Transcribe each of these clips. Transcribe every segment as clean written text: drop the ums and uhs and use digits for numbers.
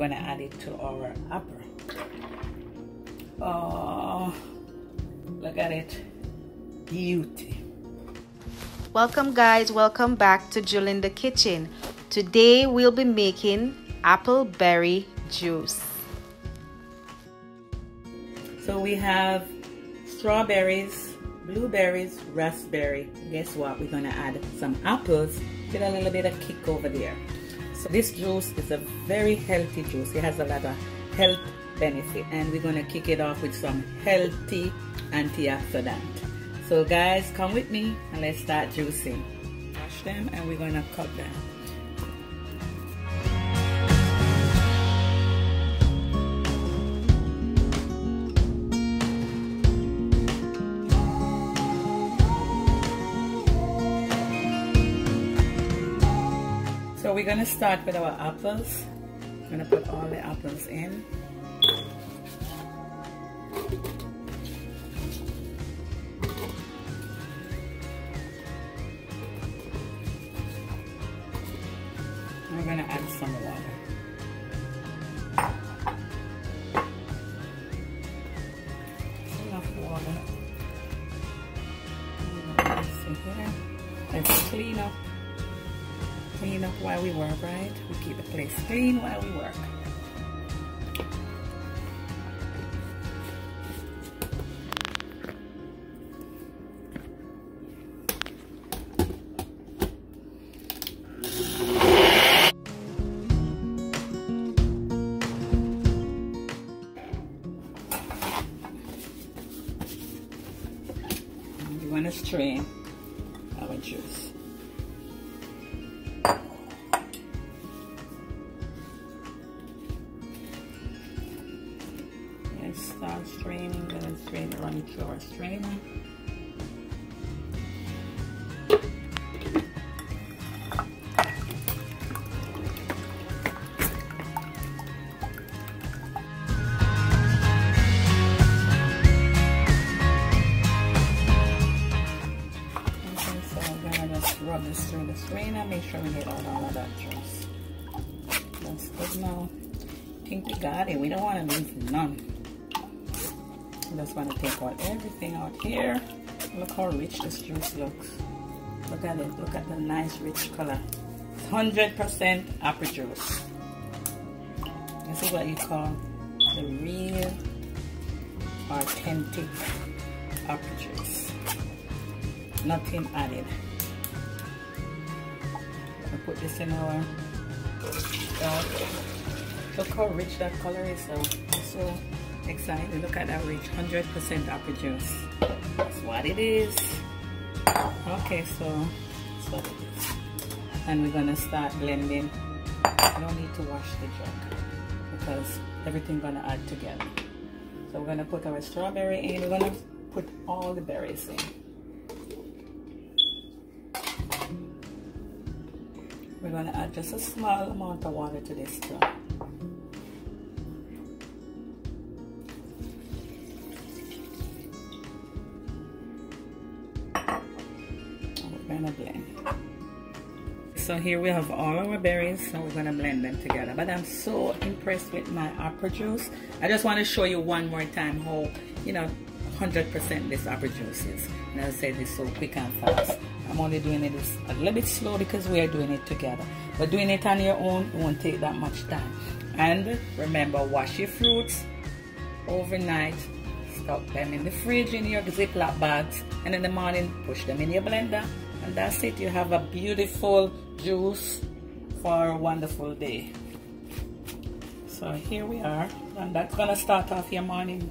gonna add it to our apple. Oh, look at it, beauty. Welcome guys, welcome back to Jul in the Kitchen. Today we'll be making apple berry juice. So we have strawberries, blueberries, raspberry. Guess what? We're gonna add some apples, get a little bit of kick over there. So this juice is a very healthy juice. It has a lot of health benefit, and we're gonna kick it off with some healthy antioxidant. So guys, come with me and let's start juicing. Wash them and we're gonna cut them. So we're gonna start with our apples. I'm gonna put all the apples in. We're gonna add some water. Enough water. Let's clean up. Clean up while we work, right? We keep the place clean while we work. We want to strain our juice. Start straining, then strain it, run it through our strainer. Okay, so I'm gonna just rub this through the strainer, make sure we get out all of that juice. That's good now. I think we got it. We don't want to leave none. I just want to take out everything out here. Look how rich this juice looks. Look at it. Look at the nice rich color. 100% apple juice. This is what you call the real authentic apple juice. Nothing added. I'll put this in our look how rich that color is. So excited. Look at that rich 100% apple juice. That's what it is. Okay, so that's what it is. And we're gonna start blending. You don't need to wash the jug because everything's gonna add together. So we're gonna put our strawberry in. We're gonna put all the berries in. We're gonna add just a small amount of water to this too. Blend. So here we have all our berries, so we're gonna blend them together. But I'm so impressed with my apple juice. I just want to show you one more time how 100% this apple juice is. And as I said, it's so quick and fast. I'm only doing it a little bit slow because we are doing it together. But doing it on your own won't take that much time. And remember, wash your fruits overnight. Stock them in the fridge in your Ziploc bags, and in the morning push them in your blender. And that's it. You have a beautiful juice for a wonderful day. So here we are. And that's going to start off your morning.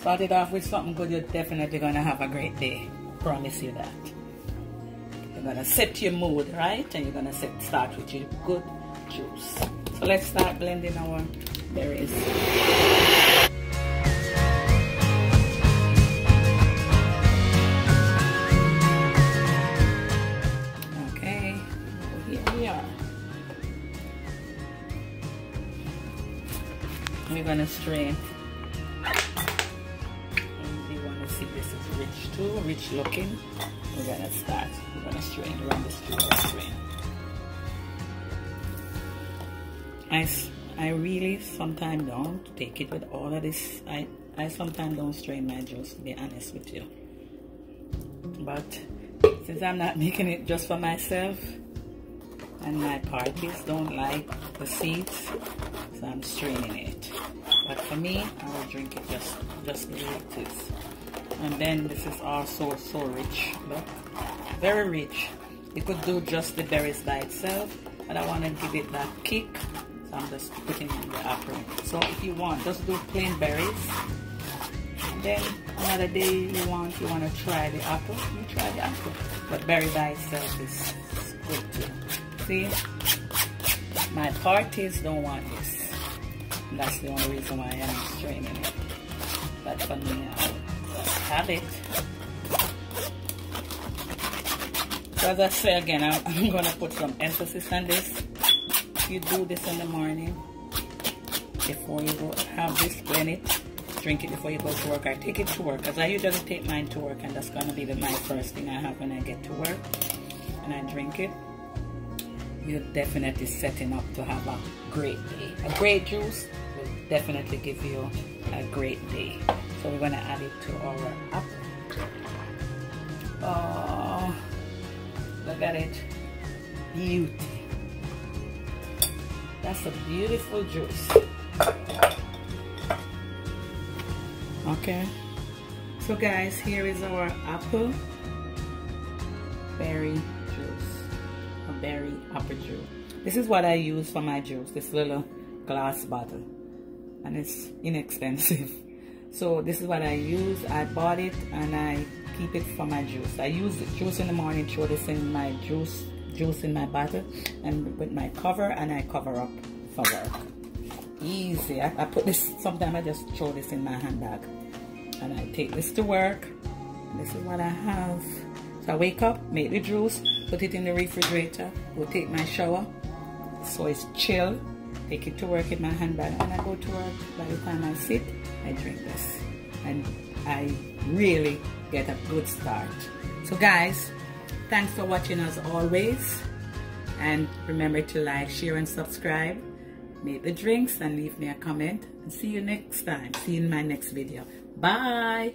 Start it off with something good. You're definitely going to have a great day. Promise you that. You're going to set your mood, right? And you're going to start with your good juice. So let's start blending our berries. We're gonna strain. And you wanna see this is rich too, rich looking. We're gonna start. We're gonna strain, run this through our strain. I really sometimes don't take it with all of this. I sometimes don't strain my juice, to be honest with you. But since I'm not making it just for myself, and my parties don't like the seeds, so I'm straining it. But for me, I will drink it just the way it is. And then this is also so rich. Look, very rich. You could do just the berries by itself, but I want to give it that kick, so I'm just putting in the apple. So if you want, just do plain berries. And then another day you want to try the apple, you try the apple. But berry by itself is good too. See, my parties don't want this. And that's the only reason why I'm straining it. But for me, I'll just have it. So as I say again, I'm going to put some emphasis on this. If you do this in the morning, before you go have this, blend it, drink it before you go to work, or take it to work. Because I usually take mine to work, and that's going to be my first thing I have when I get to work. And I drink it. You're definitely setting up to have a great day. A great juice will definitely give you a great day. So we're going to add it to our apple. Oh, look at it. Beauty. That's a beautiful juice. Okay. So guys, here is our apple berry juice. Berry apple juice. This is what I use for my juice, this little glass bottle, and it's inexpensive. So this is what I use. I bought it and I keep it for my juice. I use the juice in the morning, throw this in my juice in my bottle, and with my cover, and I cover up for work. Easy. I put this, sometimes I just throw this in my handbag and I take this to work. This is what I have. So I wake up, make the juice, put it in the refrigerator, go take my shower, so it's chill, take it to work in my handbag, and when I go to work, by the time I sit, I drink this. And I really get a good start. So guys, thanks for watching as always. And remember to like, share, and subscribe. Make the drinks and leave me a comment. And see you next time. See you in my next video. Bye.